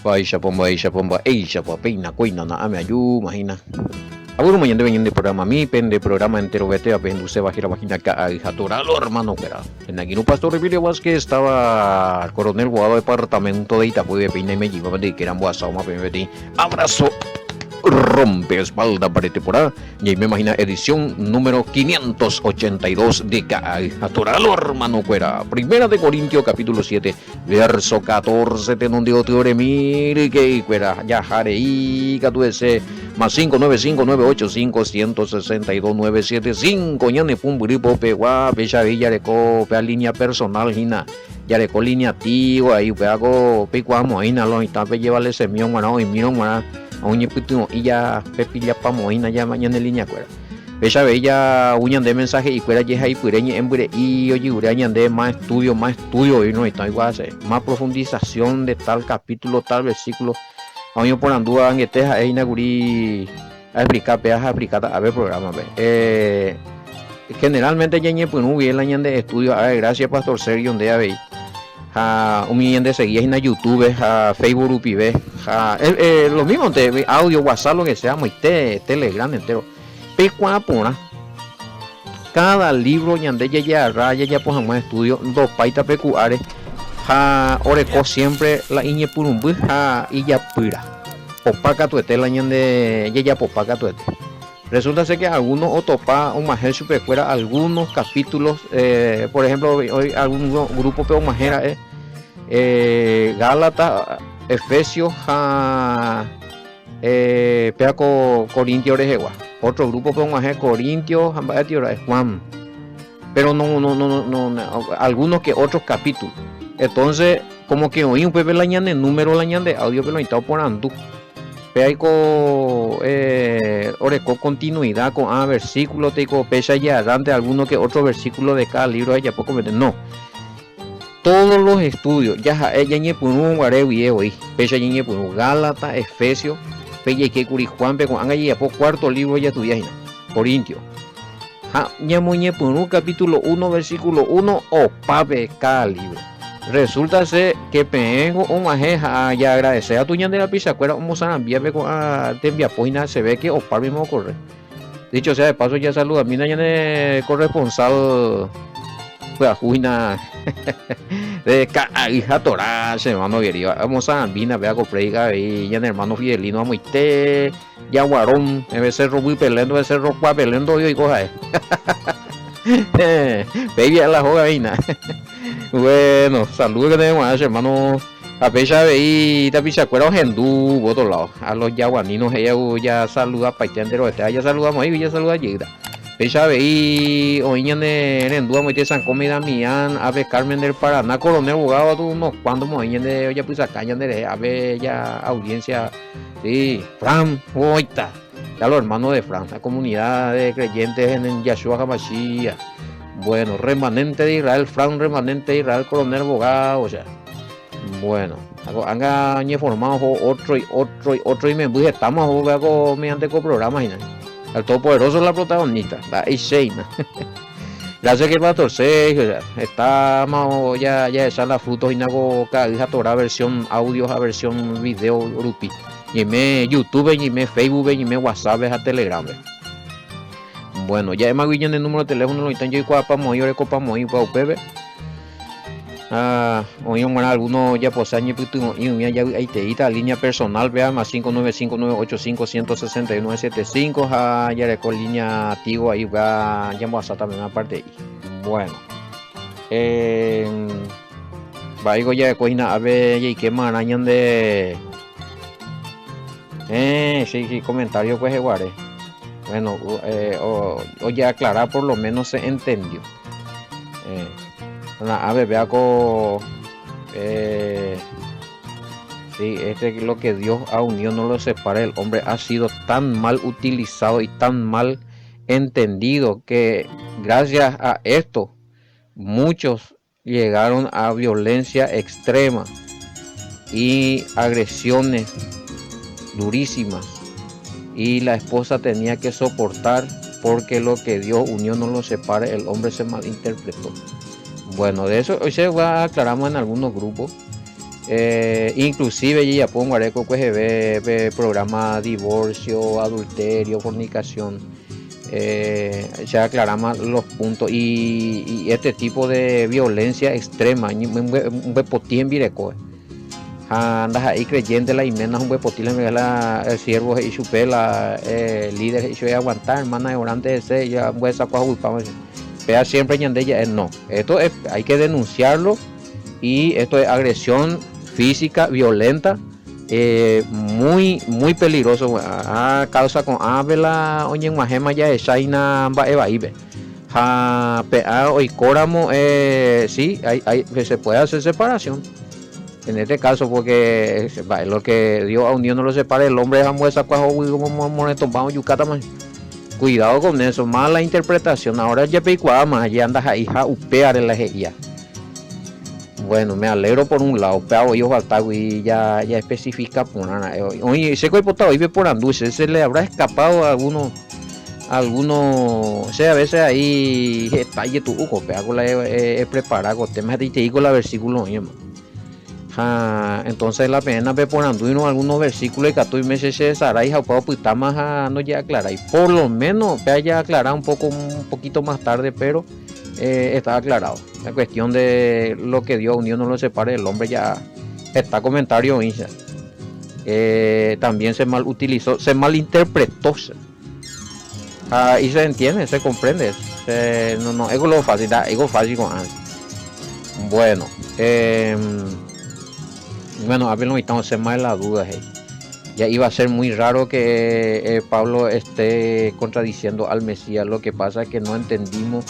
Baisha pomba, eisha peina cuina na ame ayu, imagina. Aburo mañana vengan de programa mi pende programa entero vete a pendu se bajira vagina ka jaturalo hermano pera. En aquí no pastor Emilio Vázquez estaba el coronel Guado departamento de Itapuy de Peina y me llevaba de que eran guasao más bebé. Abrazo rompe espalda para temporada y ahí me imagina edición número 582 de Caturalo hermano cuera. Primera de Corintios capítulo 7 verso 14 tenondio teore mire que cuera ya jarei catuese más 59598516297 ñane pumburipo pegua pecha villa reco pe línea personal hina ya reco línea tío ahí peago pecuamo ahí na lo está pe llevarle semión mano y miro mano oñe puto y ya pepilla pa moina ya mañana en línea cuera pecha bella uñan de mensaje y cuera yeja y pureñe embure y oye urañan de más estudio y no está igual más profundización de tal capítulo tal versículo año por andúa en teja e inauguri a explicar peaja aplicada a ver programa generalmente ya pues no bien la ñan de estudio gracias pastor Sergio donde ya veis un millón de seguidores en YouTube, Facebook, UPV, lo mismo, audio, WhatsApp, lo que sea, Telegram entero. Pecuapona, cada libro ñande ya raya ya pues más estudio, dos paita pecuares, oreco siempre la iñe purumbu, y ya pura. Popaca tuete la ñande ya popaca tuete. Resulta ser que algunos otopa o majel supercuera algunos capítulos, por ejemplo, hoy algún grupo pero majera Gálatas, Efesios, Peaco Corintios Orejegua. Otro grupo pero majera Corintios, Juan. Pero no, algunos que otros capítulos. Entonces, como que hoy un pepe la ñande, número la ñande, audio que lo estado por andú. Oreco continuidad con versículo teco pecha ya dante alguno que otro versículo de cada libro ya poco no todos los estudios ya ñe punu guarewi hoy pecha ñe punu Gálatas, Efesios pecha que curi Juan pe con anga ya po cuarto libro ya estudias Corintio ñe punu capítulo 1 versículo 1 o pape cada libro. Resulta ser que pengo un ajeja ya agradecer a tu ñan de la pizza cuera como san envía te envía página se ve que opar mismo corre. Dicho sea de paso ya saluda a mi ñan de corresponsal pues a juina de hija torá se hermano querido vamos a ambina vea comprega y ya hermano fidelino amo te ya guarón debe ser muy pelendo debe ser ropa pelendo y coja baby a la jogaina. Bueno, saludos que tenemos hermano a pecha veí tapicha cuero gendú por otro lado a los yaguaninos ella ya saluda paitendero ya saludamos ahí ya saluda llega pecha veí hoy en endúa muy de San Comida Mian ave Carmen del Paraná coronel abogado unos cuantos muy de ya pues acá ya de ave ya audiencia sí Fran oita ya los hermanos de Fran la comunidad de creyentes en Yahshua HaMashiach. Bueno, remanente de Israel, Fran remanente de Israel, coronel abogado, o sea, bueno, han formado otro y me buje, estamos mediante programas y el todopoderoso es la protagonista, la Isheina. Gracias que el pastor Sergio, estamos ya echar la frutos y nago cada Torah versión audio a versión video grupi, y me YouTube, y me Facebook, y me WhatsApp, a Telegram. Bueno, ya es más bien el número de teléfono lo están yo y para mover copa mover para UPB. Hoy algunos ya posañe puto y ya ahí te ita línea personal vea más 59598516975 ya de con línea activo ahí va ya vamos a también aparte ahí. Bueno. Va ya de coina a ver y qué más arañan de sí comentario pues igual. Bueno, oye, aclarar por lo menos se entendió. A ver, vea con sí, es lo que Dios ha unido, no lo separa. El hombre ha sido tan mal utilizado y tan mal entendido que gracias a esto muchos llegaron a violencia extrema y agresiones durísimas. Y la esposa tenía que soportar porque lo que Dios unió no lo separe, el hombre se malinterpretó. Bueno, de eso hoy se va a aclaramos en algunos grupos Inclusive ya pongo areco que se ve programa divorcio, adulterio, fornicación. Se aclaramos los puntos y este tipo de violencia extrema un bepotien vireco andas ahí creyente la imena un bepotile me la el siervo y chupela líder y yo aguantar hermana orante ese ya voy a sacar culpa vea siempre ñandella no esto es, hay que denunciarlo y esto es agresión física violenta muy peligroso causa con vela oye guajema ya es shaina ba eva ibe hoy córamo sí se puede hacer separación en este caso porque lo que Dios a un Dios no lo separe el hombre es esa cuajo como monetos vamos yucata más cuidado con eso mala interpretación ahora ya pecuada más ya andas ahí upear en la guía. Bueno, me alegro por un lado, pero yo falta y ya especifica por nada. Oye, ese cuerpo está hoy por anduce, se le habrá escapado a algunos, o sea, a veces ahí detalle tu uco, pero la he preparado con temas de te digo la versículo, entonces la pena ve por anduino algunos versículos que tú meses se desará y jaupa pues está más no ya aclarar y por lo menos ya aclarar un poquito más tarde, pero está aclarado. La cuestión de lo que Dios unió no lo separe del hombre ya está comentario también se mal utilizó, se malinterpretó y se entiende, se comprende no es lo fácil, es fácil con bueno bueno, a ver, no estamos más la duda ya iba a ser muy raro que Pablo esté contradiciendo al Mesías. Lo que pasa es que no entendimos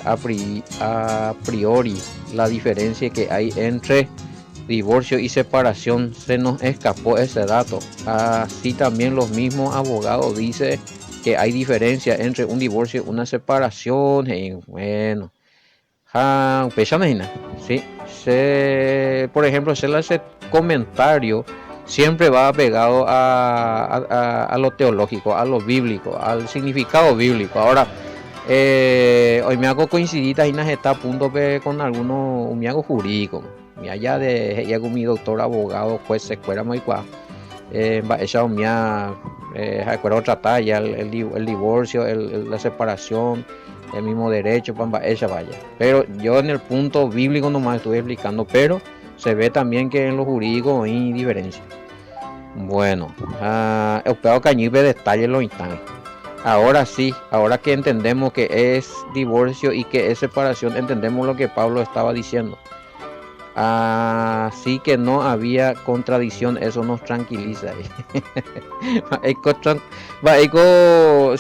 a priori la diferencia que hay entre divorcio y separación. Se nos escapó ese dato. Así también los mismos abogados dicen que hay diferencia entre un divorcio y una separación. Y bueno, sí, por ejemplo, se le hace comentario siempre va pegado a lo teológico, a lo bíblico, al significado bíblico. Ahora hoy me hago coincididas y está a punto con algunos me hago jurídico me allá de ya con mi doctor abogado juez escuela muy cuá esa me acuerdo tratar ya el divorcio la separación el mismo derecho para ella vaya pero yo en el punto bíblico nomás estuve explicando pero se ve también que en lo jurídico hay diferencia. Bueno espero que allí ve detalles los instantes. Ahora sí, ahora que entendemos que es divorcio y que es separación, entendemos lo que Pablo estaba diciendo. Así que no había contradicción, eso nos tranquiliza.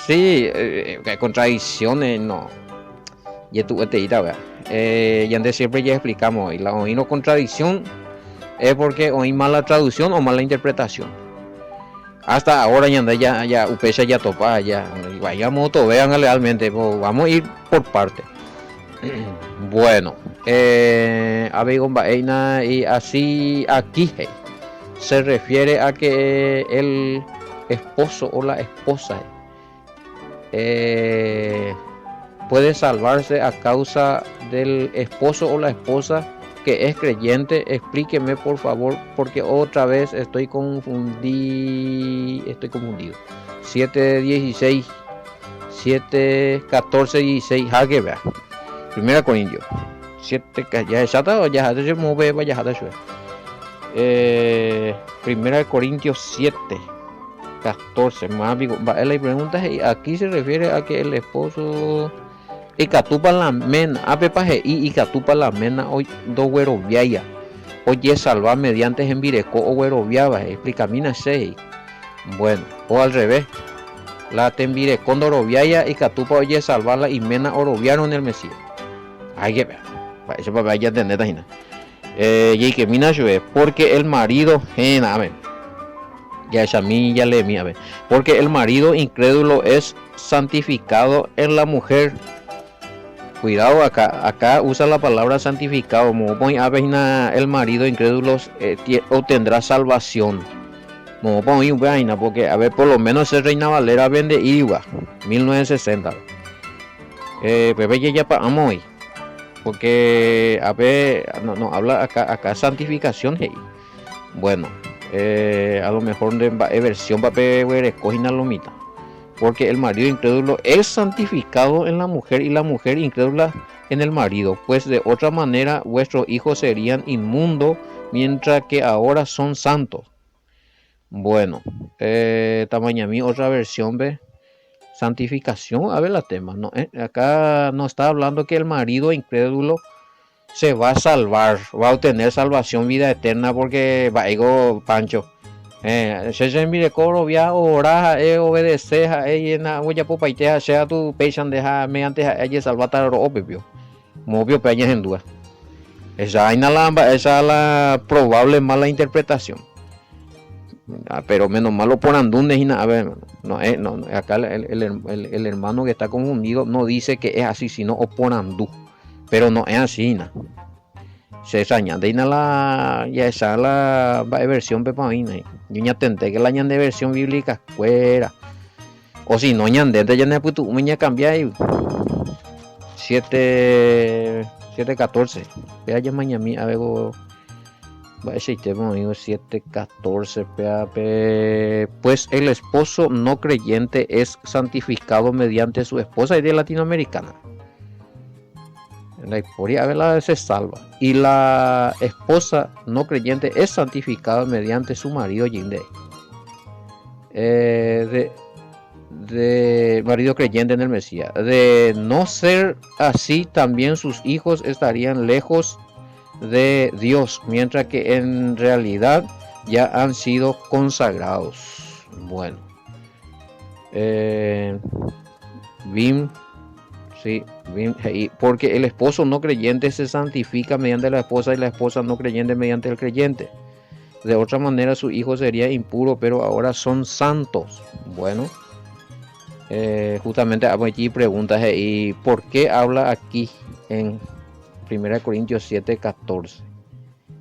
Sí, contradicciones no. Y tú te dirás, y antes siempre ya explicamos, y la no contradicción es porque oí mala traducción o mala interpretación. Hasta ahora ya UPESA ya topa ya vayamos todo vean realmente vamos a ir por parte. Bueno y así aquí se refiere a que el esposo o la esposa puede salvarse a causa del esposo o la esposa que es creyente. Explíqueme por favor porque otra vez estoy confundido. 7:16 7:14-16 vea. Primera Corintios 7 ya está ya se mueve vaya a Primera Corintios 7:14 más la pregunta es aquí se refiere a que el esposo y catupa la mena y catupa la mena hoy do güero viaya oye salva mediante en vireco o güero viaba explicamina 6. Bueno o al revés la tembire con oroviaya y catupa oye salvarla y mena oroviaron en el Mesías. Hay que ver eso para ya entender y que mina yo porque el marido amén ya esa mí ya le mía porque el marido incrédulo es santificado en la mujer. Cuidado acá usa la palabra santificado como pone el marido incrédulo obtendrá salvación. No pongo un vaina porque a ver por lo menos el Reina Valera vende igual 1960 Pepe ya para hoy porque a ver, no habla acá santificación, hey. Bueno, a lo mejor de versión papel escogen a lomita, porque el marido incrédulo es santificado en la mujer y la mujer incrédula en el marido, pues de otra manera vuestros hijos serían inmundos, mientras que ahora son santos. Bueno, tamaña mi otra versión ve santificación, a ver la tema, no, acá no está hablando que el marido incrédulo se va a salvar, va a obtener salvación, vida eterna, porque va ego Pancho. Se mire coro via ora obedecer a ella voy popa y te sea tu pechan deja mediante a ella salvata ro opio. Movio peñas en duda. Esa es la probable mala interpretación. Pero menos malo por andunes y nada, a ver, no, acá el hermano que está confundido no dice que es así, sino o por andú, pero no es así, nada. Se añade y la ya esa la versión pepaina. Yo ya tenté que la añade versión bíblica fuera. O si no añade, ya no puedo me cambia y 7:14. Vea ya mañana a ver va ese tema 7:14 pues el esposo no creyente es santificado mediante su esposa y de latinoamericana. La historia se salva y la esposa no creyente es santificada mediante su marido Yinde, de marido creyente en el Mesías. De no ser así, también sus hijos estarían lejos de Dios, mientras que en realidad ya han sido consagrados. Bueno, Bim. Sí, porque el esposo no creyente se santifica mediante la esposa y la esposa no creyente mediante el creyente. De otra manera su hijo sería impuro, pero ahora son santos. Bueno, justamente aquí preguntas, ¿y por qué habla aquí en 1 Corintios 7:14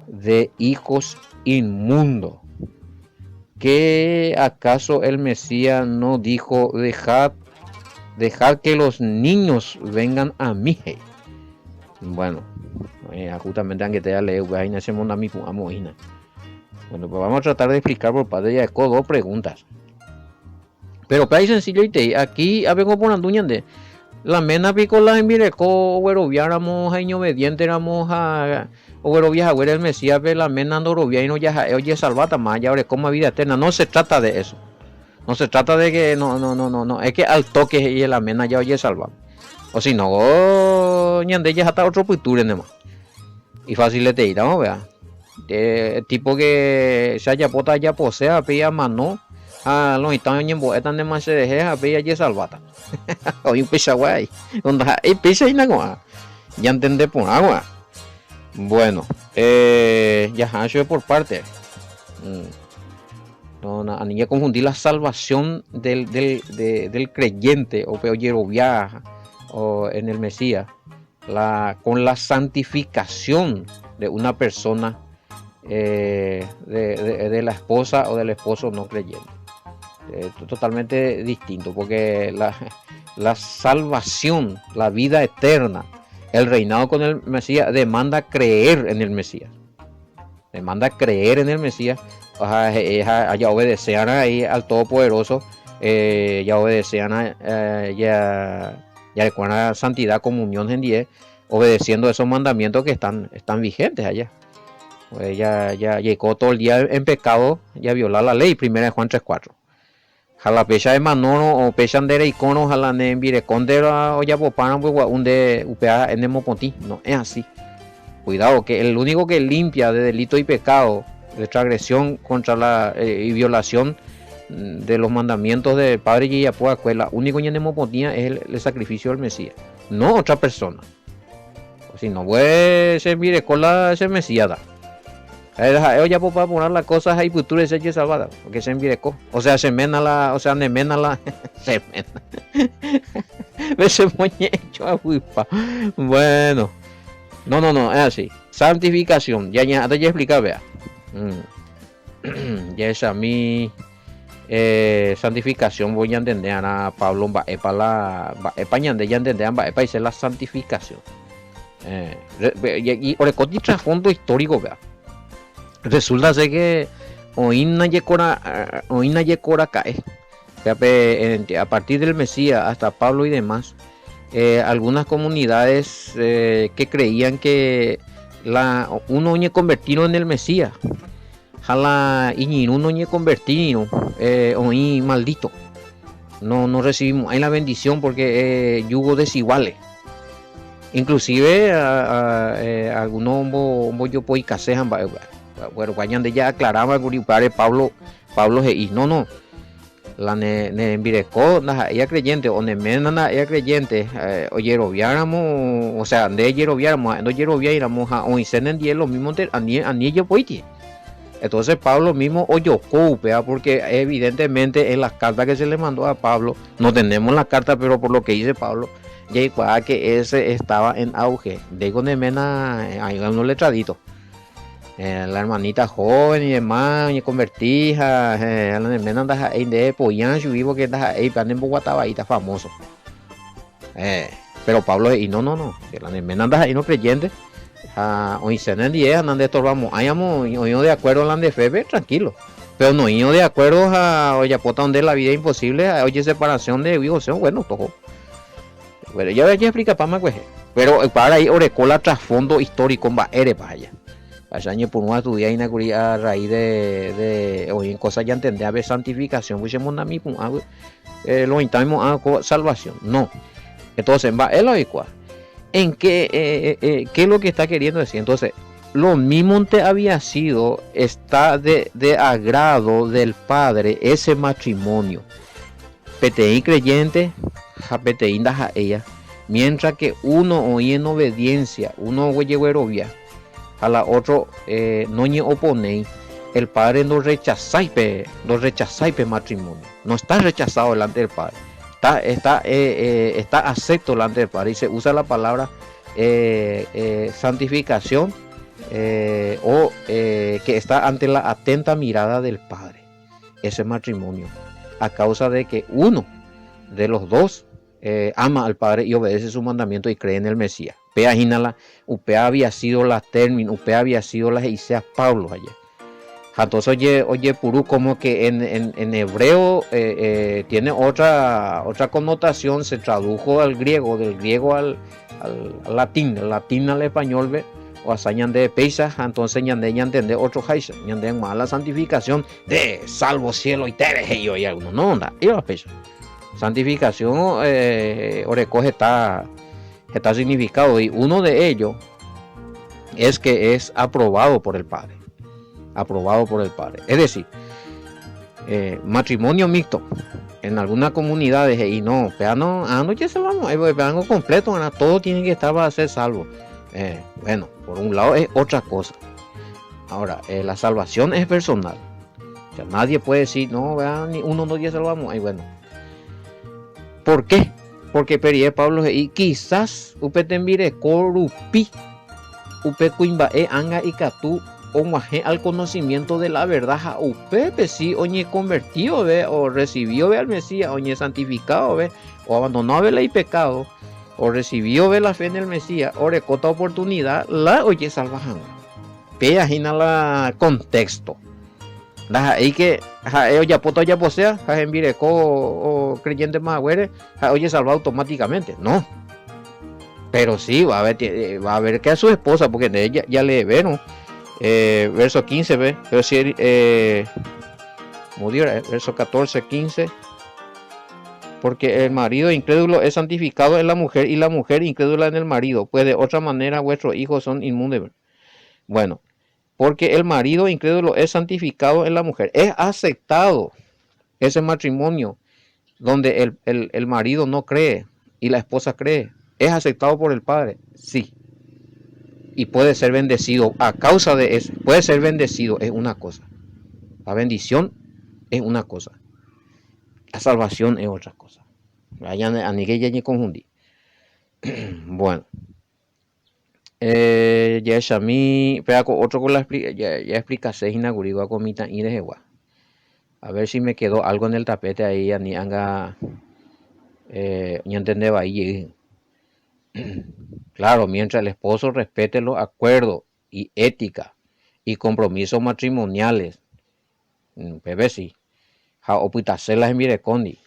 de hijos inmundos? ¿Que acaso el Mesías no dijo dejad que los niños vengan a mí? Bueno, justamente aunque te leo, bueno, pues vamos a tratar de explicar por parte de dos preguntas. Pero para sencillo y aquí vengo por anduñan de la mena pico la envireco overoviáramos a obediente éramos a overovias a el Mesías la mena andorovia y no ya oye salvata más ya ahora como vida eterna. No se trata de eso. No se trata de que no, es que al toque y la mena ya oye salva. O si no, ñande ya hasta otro puture nomás. Y fácil de te ir, vamos a ver. Tipo que se haya pota ya posea, pilla mano. Los están en boetan de más se deja, pilla ya salvata. Hoy un pisa guay. Donde hay pisa y nada. Ya entendé por agua. Bueno, ya han por parte. No, ni ya confundir la salvación del creyente o peoyerovia o en el Mesías con la santificación de una persona de la esposa o del esposo no creyente. Totalmente distinto, porque la salvación, la vida eterna, el reinado con el Mesías demanda creer en el Mesías. Demanda creer en el Mesías. Ya obedecían ahí al Todopoderoso, ya obedecían ya con la santidad, comunión en 10, obedeciendo esos mandamientos que están vigentes allá. Pues ya llegó todo el día en pecado, ya violar la ley, 1 Juan 3:4. Jala pecha de manono o pechan de icono, jala ne virecondera o ya poparan pues un de upea en moponti. No es así. Cuidado, que el único que limpia de delito y pecado, de transgresión contra y violación de los mandamientos del Padre y la único que tenía es el sacrificio del Mesías, no otra persona. O si no puede servir con la Mesías. Ya puedo poner las cosas ahí futuras se salvada, porque se envirecó. O sea, se mena la, se mena. Se pone hecho a huipa. Bueno. No, es así. Santificación. Ya explicar, vea. Ya es a mí. Santificación voy a entender a Pablo ya entender a la santificación. Y orecoti trasfondo histórico, vea. Resulta ser que oína yecora cae. A partir del Mesías hasta Pablo y demás, algunas comunidades que creían que uno oye convertido en el Mesías, jala y uno oye convertido, oí maldito. No recibimos ahí la bendición porque yugo desiguales. Inclusive algunos yo puedo casejan, bueno, cuando ya aclaraba que Pablo y no la ne envirecó ella creyente o ne mena ella creyente oyeroviáramos, o sea, de yeroviáramos, no yeroviáramos a oisenen die lo mismo ani yo poiti. Entonces Pablo mismo oyocó, porque evidentemente en las cartas que se le mandó a Pablo, no tenemos la carta, pero por lo que dice Pablo, ya que ese estaba en auge. De con mena hay unos letraditos. La hermanita joven y demás, y convertija, la mena anda ahí de poyan, vivo que anda ahí, para en Bogotá, ahí está famoso. Pero Pablo, y no, que la mena anda ahí no creyente. Hoy se en 10 andan de estos vamos, hayamos ido de acuerdo a la de fe, tranquilo. Pero no ido de acuerdo a oye pota donde la vida es imposible, oye separación de vivo, bueno, todo. Pero ya explica para más, pero para ahí orecola trasfondo histórico en Baere para allá. Allá por una estudia a raíz de hoy en cosas ya entender a ver santificación, pues lo intentamos a salvación. No. Entonces, va el oicua. ¿En qué es lo que está queriendo decir? Entonces, lo mismo te había sido, está de agrado del Padre ese matrimonio. Peteí creyente, japeteí a ella. Mientras que uno hoy en obediencia, uno hueyeguerovia, a la otro no ñe oponéis, el Padre no rechazáis matrimonio. No está rechazado delante del Padre. Está acepto delante del Padre y se usa la palabra santificación o que está ante la atenta mirada del Padre ese matrimonio, a causa de que uno de los dos ama al Padre y obedece su mandamiento y cree en el Mesías. Upea había sido la término, upea había sido la Isaías Pablo allá. Entonces oye purú, como que en hebreo tiene otra connotación, se tradujo al griego, del griego al latín, del latín al español, ¿ve? O a de peisa, entonces ñande entender otro jaisa, ñande más la santificación de salvo cielo y te y algunos, no onda, y la peisa. Santificación recoge está significado, y uno de ellos es que es aprobado por el Padre. Aprobado por el Padre. Es decir, matrimonio mixto en algunas comunidades y no, no ya se vamos, algo completo, todo tiene que estar para ser salvo. Bueno, por un lado es otra cosa. Ahora, la salvación es personal. O sea, nadie puede decir, no, vean, ni uno no ya salvamos. Bueno, ¿por qué? Porque perie Pablo y quizás upete mire corupi upe cuimbae anga y catú o maje al conocimiento de la verdad a upepe si oñe convertido ve o recibió ve al Mesías oñe santificado ve o abandonó ve el pecado o recibió ve la fe en el Mesías o recota oportunidad la oye salvajan pe ajina la contexto la ahí que ya poto ya posea ja envire o creyente más oye salva automáticamente no, pero sí va a ver que a su esposa porque de ella ya le ve, ¿no? Verso 15, ve, pero si verso 14, 15, porque el marido incrédulo es santificado en la mujer y la mujer incrédula en el marido, pues de otra manera vuestros hijos son inmundos. Bueno, porque el marido incrédulo es santificado en la mujer, es aceptado ese matrimonio donde el marido no cree y la esposa cree, es aceptado por el Padre, sí. Y puede ser bendecido a causa de eso. Puede ser bendecido, es una cosa. La bendición es una cosa. La salvación es otra cosa. A ni que ya me confundí. Bueno. Ya es a mí. Pero otro con la ya explicaste inaugurado con mi tan y de Jehová. A ver si me quedó algo en el tapete ahí. Ni anga. Ni entendeba ahí. Claro, mientras el esposo respete los acuerdos y ética y compromisos matrimoniales, bebé sí, ja opitacelas en mirecondi,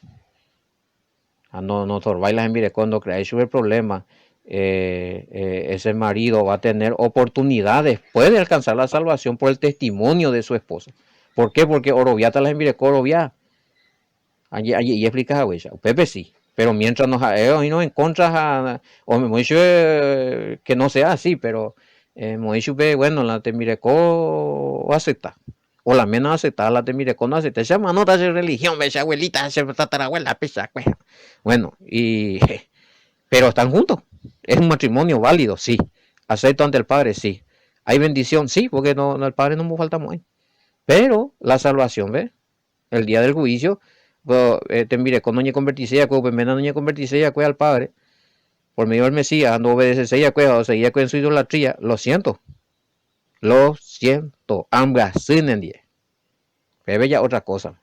no torbailas en mirecondo, creáis el problema, ese marido va a tener oportunidad después de alcanzar la salvación por el testimonio de su esposa. ¿Por qué? Porque oroviata las en mireco orovia, allí y explicas a huella, Pepe sí. Pero mientras nos y no en contra o me dicho que no sea así, pero me dicho bueno, la te mireco acepta. O la menos aceptada, la te mireco no acepta. Esa mano de religión, esa abuelita, esa tatarabuela, pesa, pues. Bueno, pero están juntos. Es un matrimonio válido, sí. Acepto ante el Padre, sí. Hay bendición, sí, porque el Padre no me falta muy. Pero la salvación, ¿ves? El día del juicio, te mire, con doña converticia, con pemena doña converticia, al Padre, por medio del Mesías, no obedece ella, o seguía con su idolatría, lo siento, ambas sin en 10. Bebe ya otra cosa.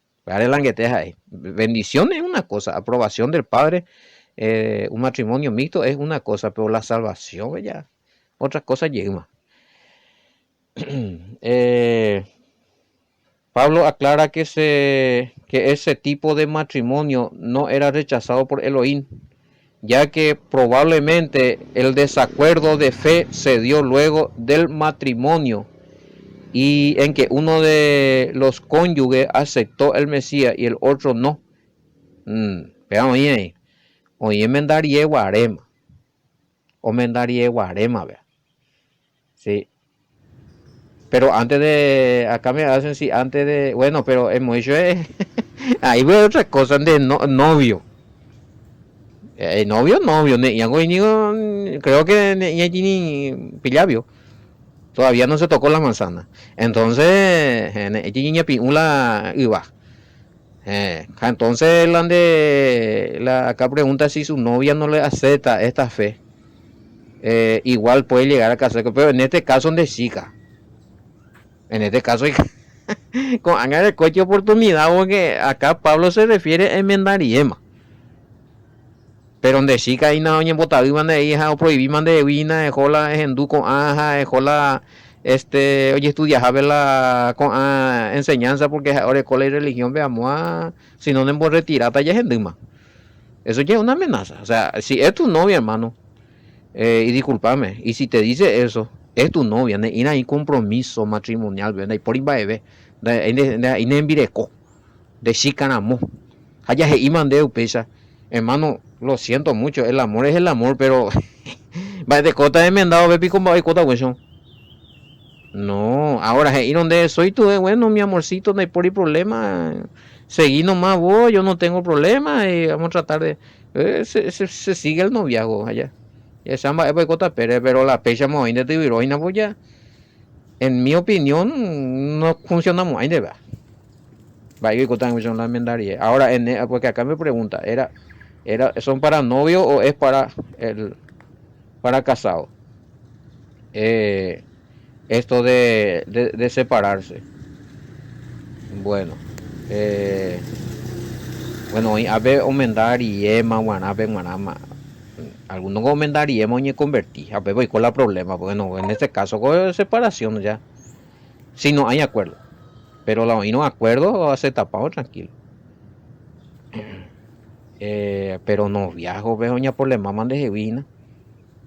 Bendición es una cosa, aprobación del Padre, un matrimonio mixto es una cosa, pero la salvación ya, otra cosa llega. eh, Pablo aclara que ese tipo de matrimonio no era rechazado por Elohim, ya que probablemente el desacuerdo de fe se dio luego del matrimonio y en que uno de los cónyuges aceptó el Mesías y el otro no. Veamos ahí. Oye, mendarie guarema. O mendarie guarema, vea. Sí. Pero antes de, acá me hacen, sí, antes de, bueno, pero hemos hecho, ahí veo otra cosa de novio. Novio, creo que ya tiene pillavio. Todavía no se tocó la manzana. Entonces, una iba. Entonces, acá pregunta si su novia no le acepta esta fe. Igual puede llegar a casarse, pero en este caso de chica. En este caso, con haga de coche oportunidad, porque acá Pablo se refiere a enmendariema. Pero donde chica ahí no doña botaví mande hija o prohibí mande vina dejó la ejendú con aja dejó la oye estudia la con enseñanza porque ahora escuela y religión veamos si no nos retirata ya ejenduma. Eso ya es una amenaza. O sea, si es tu novia, hermano, y discúlpame, y si te dice eso, es tu novia, y no hay compromiso matrimonial, ¿verdad? Y por ahí va bebé, y no envireco, de chicanamo. Allá se iman de upesa. Hermano, lo siento mucho, el amor es el amor, pero va de cota de mendado, bepi con va de cota hueso. No, ahora se donde soy tú, bueno, mi amorcito, no hay por ahí problema. Seguí nomás vos, yo no tengo problema y vamos a tratar de. Se sigue el noviazgo allá. Ya se llama de cota pero la pecha muy de tibiroina, pues ya. En mi opinión, no funciona muy de verdad. Va a cota en la mendaría. Ahora, porque acá me pregunta, ¿son para novio o es para casado? Esto de separarse. Bueno, eh, bueno, a ver, aumentar y ema, guanape, guanama. Algunos aumentar y ema y convertir. A ver, voy con la problema, porque no, en este caso, con separación ya. Si no hay acuerdo. Pero la no acuerdo, se tapado tranquilo. Pero no viajo, veo doña por le maman de Jevina.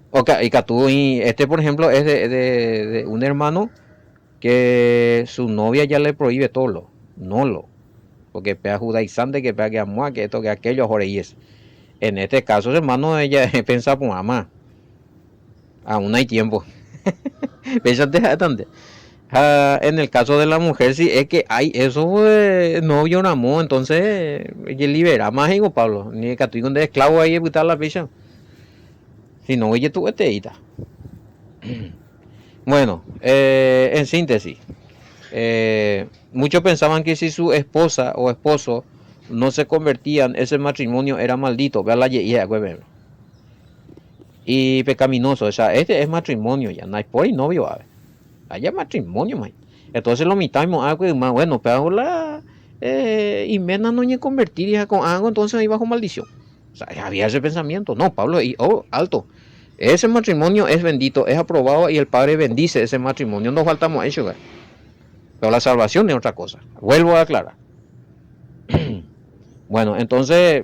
Okay, y este por ejemplo es de un hermano que su novia ya le prohíbe todo porque pega judaizante, que pega que amor, que esto, que aquello, joreyes. En este caso, hermano, ella piensa por mamá. Aún hay tiempo. Pensate bastante. En el caso de la mujer, sí, es que hay eso de novio un amor, entonces ella libera más, hijo Pablo. Ni que tú de esclavo ahí, puta la picha. Si no, ella tu eteita. Bueno, en síntesis, muchos pensaban que si su esposa o esposo no se convertían, ese matrimonio era maldito. Vea la y pecaminoso. O sea, este es matrimonio ya, no hay por y novio. Allá es matrimonio, man. Entonces lo mitamos algo más bueno, pero la y mena no ni convertir con algo, entonces ahí bajo maldición. O sea, había ese pensamiento. No, Pablo, alto. Ese matrimonio es bendito, es aprobado y el Padre bendice ese matrimonio. No faltamos a eso, pero la salvación es otra cosa. Vuelvo a aclarar. Bueno, entonces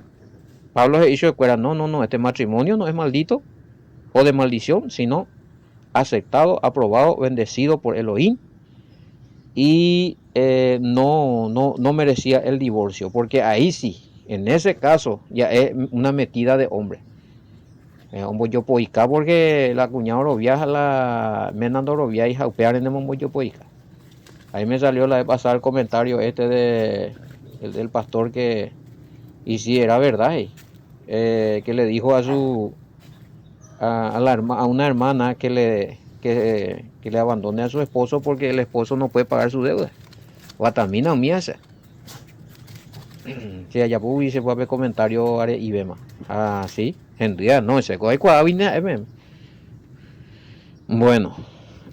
Pablo se hizo de cuera. No, no, no, este matrimonio no es maldito o de maldición, sino aceptado, aprobado, bendecido por Elohim. Y no merecía el divorcio, porque ahí sí, en ese caso, ya es una metida de hombre. Hombre, yo poica porque la cuñada lo viaja, la menando lo viaja y jaupear en el mombo yo poica. Ahí me salió la vez pasada el comentario el del pastor que, y sí, era verdad, que le dijo a una hermana que le abandone a su esposo porque el esposo no puede pagar su deuda. Guatamina miasa. Si allá se puede ver comentario are y vema. Ah, sí. En día no, ese hay cuadavina. Bueno,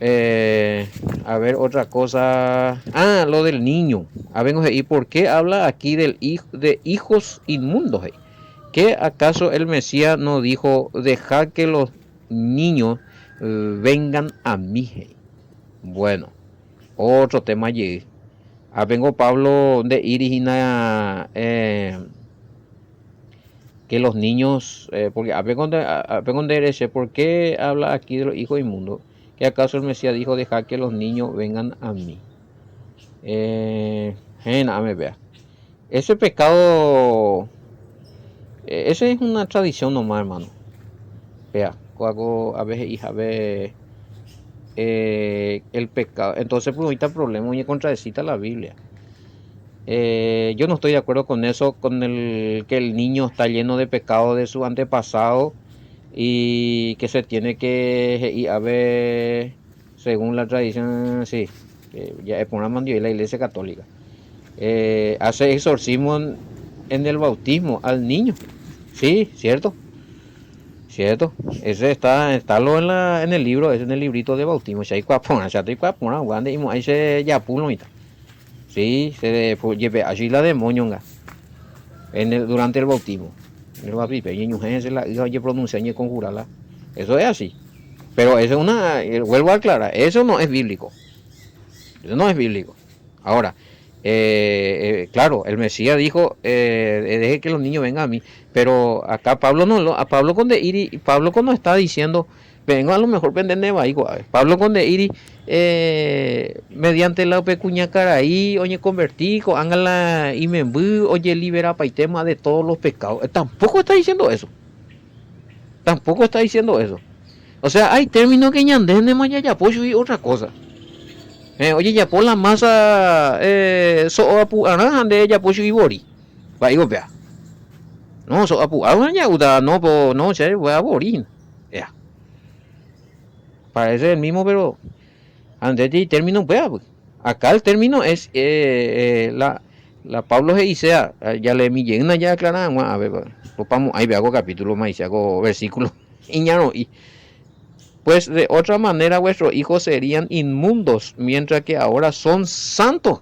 a ver otra cosa. Ah, lo del niño. A ver, ¿y por qué habla aquí de hijos inmundos? ¿Qué acaso el Mesías no dijo dejar que los niños vengan a mí? Bueno, otro tema allí. Vengo Pablo de Irigina que los niños, porque vengo de ese, ¿por qué habla aquí de los hijos inmundos? ¿Qué acaso el Mesías dijo dejar que los niños vengan a mí? Me vea. Ese pecado, esa es una tradición nomás, hermano. Vea, hago a veces hija ve el pecado. Entonces, pues ahorita el problema y contradecita la Biblia. Yo no estoy de acuerdo con eso, con el que el niño está lleno de pecado de su antepasado y que se tiene que ir a ver, según la tradición, sí, ya es por una mandiola la Iglesia Católica. Hace exorcismo en el bautismo al niño. Sí, cierto. Cierto. Ese está lo en el libro, es en el librito de bautismo. Si hay cuapona, si hay cuapona, guande y ahí se ya pulo y tal. Sí, lleve allí la demonio durante el bautismo. El bautismo, la pronunciar y conjurarla. Eso es así. Pero eso es vuelvo a aclarar, eso no es bíblico. Eso no es bíblico. Ahora, claro, el Mesías dijo, deje que los niños vengan a mí. Pero acá Pablo a Pablo cuando está diciendo, vengo a lo mejor vender Pablo con de iri, mediante la pecuña caraí, oye convertico, ángala y me oye libera paitema de todos los pecados. Tampoco está diciendo eso. Tampoco está diciendo eso. O sea, hay términos que ñandén de mayayapocho y otra cosa. Oye, ya por la masa so apu aranja de ya pocho y bori. Va digo vea. No, so apu aranja ya uda no se voy a borir. Ya. Parece el mismo pero antes de término vea. Acá el término es la Pablo Geisea, ya le mi llena ya aclarada, a ver, vamos, ahí hago capítulo más y hago versículo y ya no y pues de otra manera vuestros hijos serían inmundos, mientras que ahora son santos.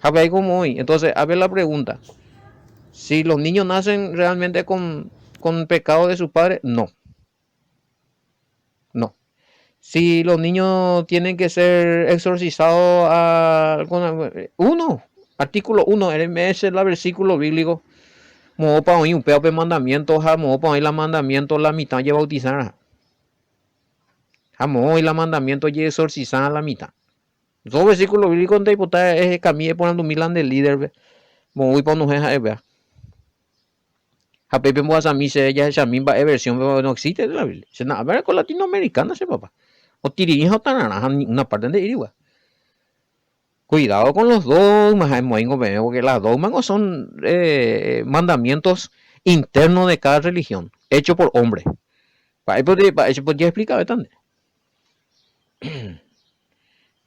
A ver cómo hoy. Entonces, a ver la pregunta. Si los niños nacen realmente con pecado de sus padres, no. No. Si los niños tienen que ser exorcizados artículo 1, ese es el versículo bíblico. Mo pa hoy un peor mandamiento, mo pa hoy la mandamiento la mitad lleva bautizar. Mo hoy la mandamiento lleva exorcizar a la mitad. Dos versículos bíblicos de hipoteca es camille poniendo milan del líder. Mo voy para no es vea. A Pepe Moazami se ella esa misma versión no existe de la Biblia. Se nada ver con latinoamericana se papá. O tiririja o tanaranja una parte de irigua. Cuidado con los dogmas, porque las dogmas son mandamientos internos de cada religión, hechos por hombres. Para eso podría explicar también.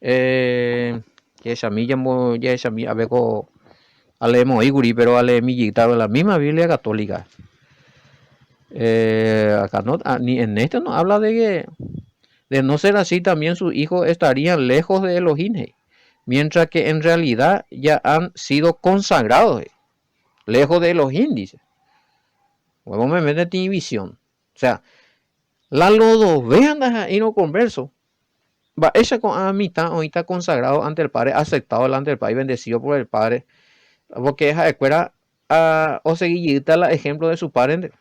Que esa milla ya esa milla a ver con alemo iguri, pero ale millita la misma Biblia católica. Acá no, ni en esto no habla de que de no ser así también sus hijos estarían lejos de Elohim, mientras que en realidad ya han sido consagrados, lejos de Elohim, dice. Luego me mete en visión. O sea, La lodo, vean y no converso. Va, ella con a mitad, ahorita consagrado ante el Padre, aceptado delante del Padre, bendecido por el Padre, porque esa escuela o seguillita el ejemplo de su padre.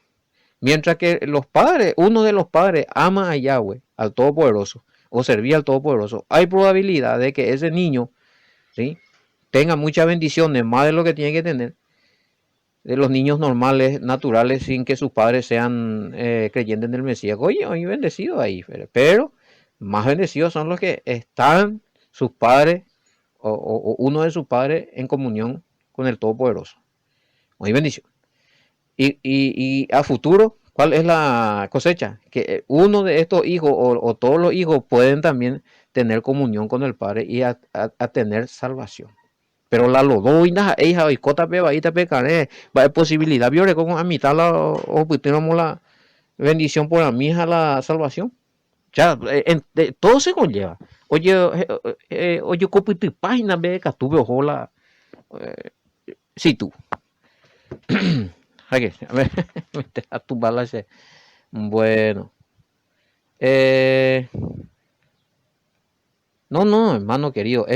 Mientras que los padres, uno de los padres ama a Yahweh, al Todopoderoso, o servía al Todopoderoso, hay probabilidad de que ese niño, ¿sí?, tenga muchas bendiciones, más de lo que tiene que tener, de los niños normales, naturales, sin que sus padres sean creyentes en el Mesías. Oye, hoy bendecido ahí, pero más bendecidos son los que están sus padres o uno de sus padres en comunión con el Todopoderoso. Muy bendición. Y a futuro, ¿cuál es la cosecha? Que uno de estos hijos o todos los hijos pueden también tener comunión con el Padre y a tener salvación. Pero la lodoina, hija, y cota peba, y te pecaré, va a posibilidad, viore como a mitad o tenemos la bendición por a mi hija la salvación. Ya, todo se conlleva. Oye, oye, copo tu página, ve que tuve ojo la, sí tú. A ver, a tu bala ese. Bueno, eh, no, hermano querido, ya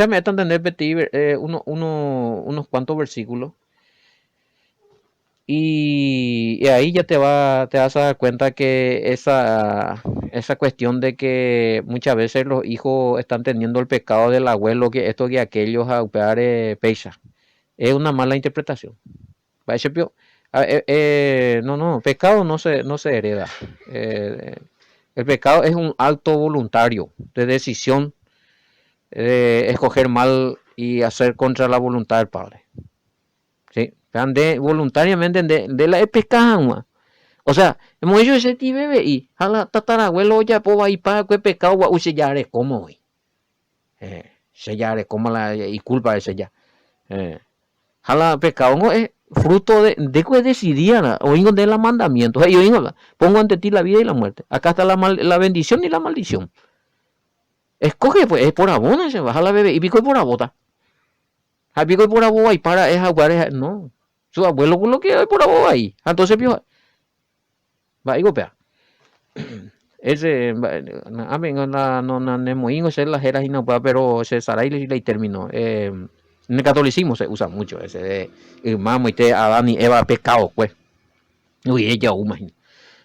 me están entender, Betty, unos cuantos versículos y ahí ya te vas a dar cuenta que esa cuestión de que muchas veces los hijos están teniendo el pecado del abuelo, que esto que aquellos a operar peisa, es una mala interpretación. No, pecado no se hereda. Eh, el pecado es un acto voluntario de decisión de escoger mal y hacer contra la voluntad del Padre. ¿Sí? Voluntariamente de la pecado. O sea, hemos hecho ese tipo de y a la tatarabuelo ya po y para que pecado wa use ya re como hoy. Se ya re como la y culpa ese ya. Jala pecado no es fruto de que decidían o de la mandamiento. Yo digo, pongo ante ti la vida y la muerte. Acá está la bendición y la maldición. Escoge, pues, es por abona, se baja la bebé y pico por abota. A pico por aboba y para es jugar, no. Su abuelo con lo que hay por aboba ahí. Entonces, pio, va, digo, pea. Ese, a mí no nemoín, ese las eras y no puede, pero se sarai y terminó. En el catolicismo se usa mucho ese de mamo y te Adán y Eva pecado, pues. Uy, ella, imagínate.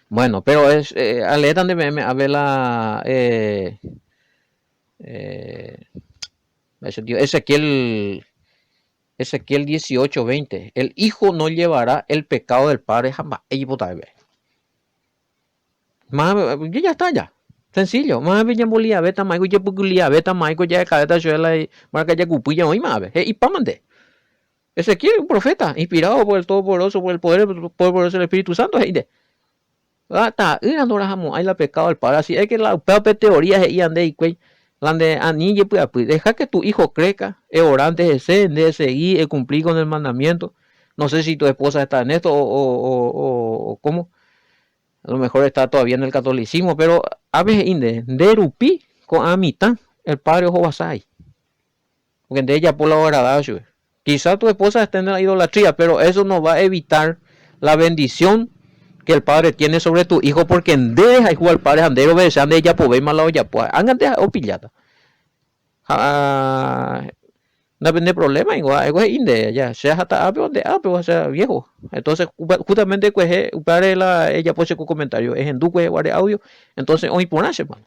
Bueno, pero es, aletan de meme a ver la, eh, Ezequiel, Ezequiel 18:20. El hijo no llevará el pecado del padre jamás. Más, ya está ya. Sencillo. Más bien bolía beta maigo ya pugulia beta maigo ya cada chuela y marca ya cupuya hoy más. Y pamante. Ezequiel, un profeta, inspirado por el Todopoderoso, por el poderoso del Espíritu Santo. Está, hay la pecado del padre. Así es que la peor teoría es ande y cuey. Lande anille pues deja que tu hijo crezca, es orante de seguir, cumplir con el mandamiento. No sé si tu esposa está en esto o cómo. A lo mejor está todavía en el catolicismo, pero a veces de rupi con amita el padre ojo basai. Porque de ella por la hora quizá tu esposa esté en la idolatría, pero eso no va a evitar la bendición que el padre tiene sobre tu hijo, porque en deja igual al padre andero besando ella por ver mala olla pues hagan de o pillata. No tiene problema igual algo es inde ya sea hasta ape de ape o sea viejo. Entonces justamente pues padre la ella pone su comentario es en duque guarde audio, entonces hoy ponerse mano.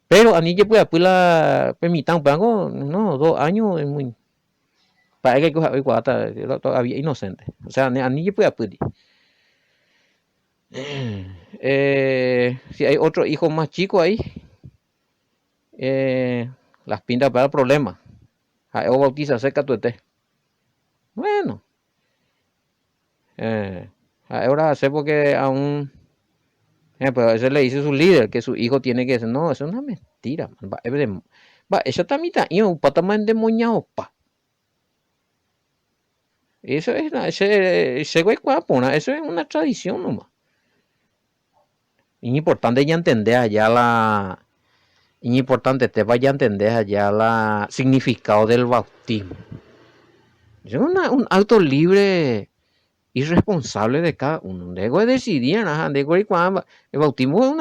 Pero a niña pues la permitan pago no 2 años es muy para que igual todavía inocente. O sea, a niña pues pedir. Si hay otro hijo más chico ahí, las pintas para el problema. O bautiza cerca tu esté. Bueno, ahora sé porque aún, pues a veces le dice su líder que su hijo tiene que decir, no, eso es una mentira. Va, eso está mitad, y un pata más endemoniado, pa. Eso es, eso es una tradición nomás. Es importante ya entender allá es importante te vaya a entender allá la significado del bautismo. Es un acto libre irresponsable de cada uno. Luego decidían, el bautismo es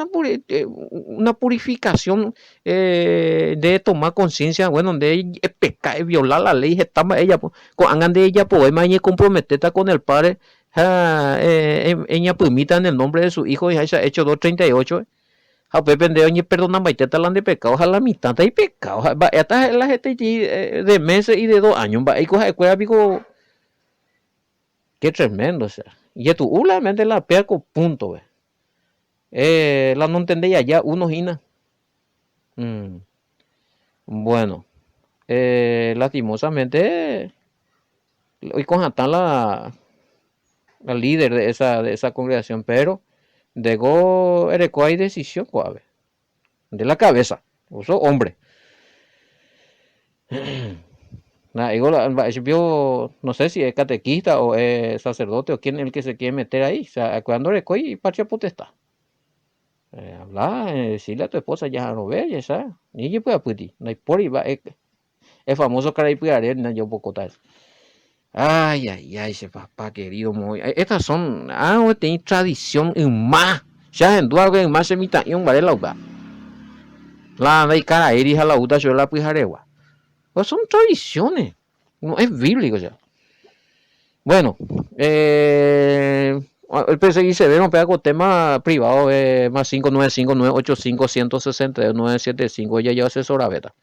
una purificación de tomar conciencia, bueno, de pecar, violar la ley, estaba ella, hagan de ella poema y comprometeta con el padre, ella permita en el nombre de su hijo, y se ha hecho 238. A Pepe de oye, perdona, baiteta la de pecado, a la mitad de pecado, esta es la gente de meses y de 2 años, va, y coja escuela, pico. Qué tremendo, o sea. Y tu ulamente la perco punto, ve. La no entendía ya, uno gina. Mm, bueno, lastimosamente, hoy con Hatán la líder de esa congregación, pero dego ereco hay decisión, pues, de la cabeza, uso hombre. No sé si es catequista o es sacerdote o quién es el que se quiere meter ahí. O sea, cuando le coy y parche potestad. Habla, decirle a tu esposa ya no ve, ya sabes. Ni yo puedo puti. No hay por iba. Es famoso cara y puede no yo poco tal. Ay, ay, ay, ese papá querido. Estas son, tiene tradición en más. Ya en duda que en más se mita y un vale la uga. La anda y cara iris a la uta yo la pujaregua. Pues son tradiciones. No es bíblico ya. Bueno, el PSI se ve, no pega con tema privado, más 595-985-162-975, ella lleva asesora beta.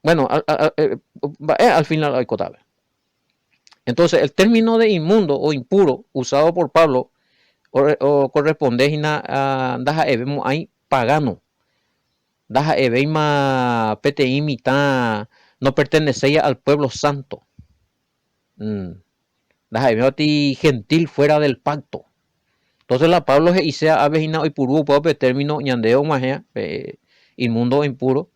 Bueno, al final hay cotable. Entonces, el término de inmundo o impuro usado por Pablo o corresponde a daja evemo hay pagano. Daja eveima PTI mitad no pertenecía al pueblo santo. Daja eveima gentil fuera del pacto. Entonces la Pablo y sea avejina hoy puru puede término ñandeo majea inmundo o impuro.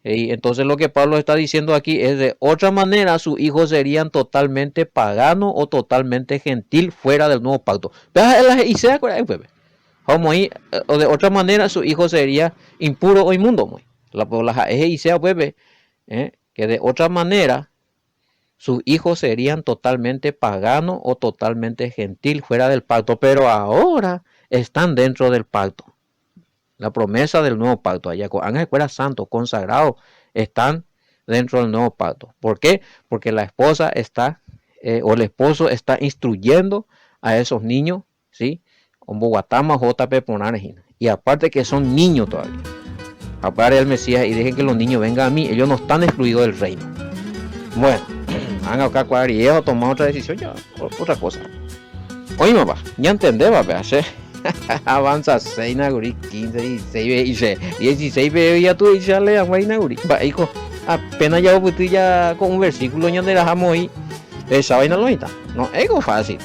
Y entonces lo que Pablo está diciendo aquí es de otra manera sus hijos serían totalmente pagano o totalmente gentil fuera del nuevo pacto. O de otra manera sus hijos sería impuro o inmundo. Que de otra manera sus hijos serían totalmente pagano o totalmente gentil fuera del pacto, pero ahora están dentro del pacto. La promesa del nuevo pacto, allá con ángeles fuera santos, consagrados, están dentro del nuevo pacto. ¿Por qué? Porque la esposa está, o el esposo está instruyendo a esos niños, ¿sí? Boguatama, JP, Ponarejina. Y aparte que son niños todavía. Aparte del Mesías y dejen que los niños vengan a mí, ellos no están excluidos del reino. Bueno, han acá cuadrillejo, tomado otra decisión, ya, otra cosa. Oye, papá, ya entendés, papá, avanza 6 naguri, 15, 16, 16 ya tú ya le damos ahí naguri. Va, hijo, apenas ya vos ya con un versículo ya le dejamos ahí, esa vaina lo está. No, es fácil.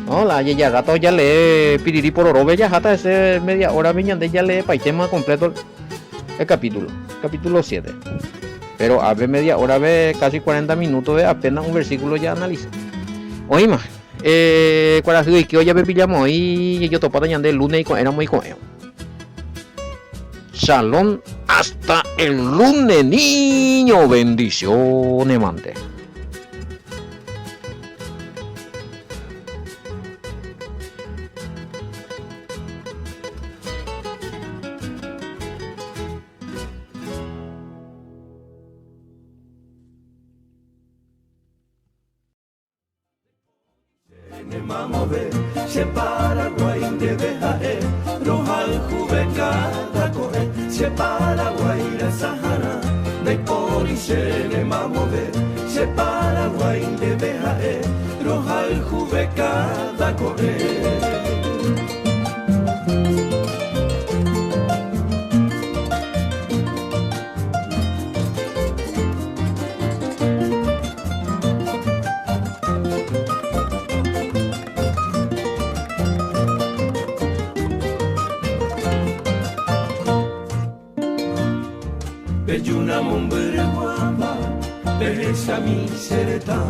No, la ya rato ya lee piriri por orobe, ya jata ese media hora viñande ya lee paitema completo el capítulo 7. Pero a ver media hora, ve casi 40 minutos, ve apenas un versículo ya analiza. Oye, más. Cuando que hoy ya me pillamos y yo topaba ya el lunes y éramos y con él. Shalom hasta el lunes, niño. Bendiciones, mante. Se Paraguay de Bejae, Rojal Jubecada Coe, se Paraguay de Sahara, de Police de Mamove, se Paraguay de Bejae, Rojal Jubecada Coe. Belluna mumbere guava, belleza mi sereta,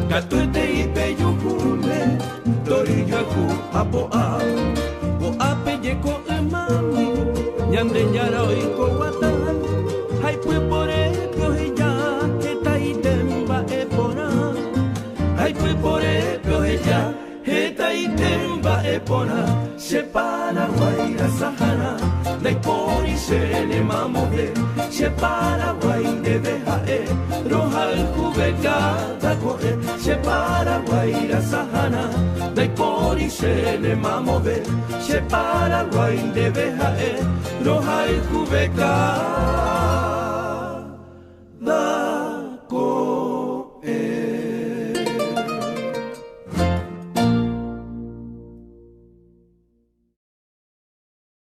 catuete y peyucule, dorillacu apoa, o apelleco emami, ñande ñara oiko guatal, hay pues por ello ya que ta y temba e pora, epona, se Paraguay la Sahana, Naipori se ne mamove, se Paraguay de Bejae, Rojal Cubecada Corre, se Paraguay la Sahana, Naipori se ne mamove, se Paraguay de Bejae, Rojal Cubecada.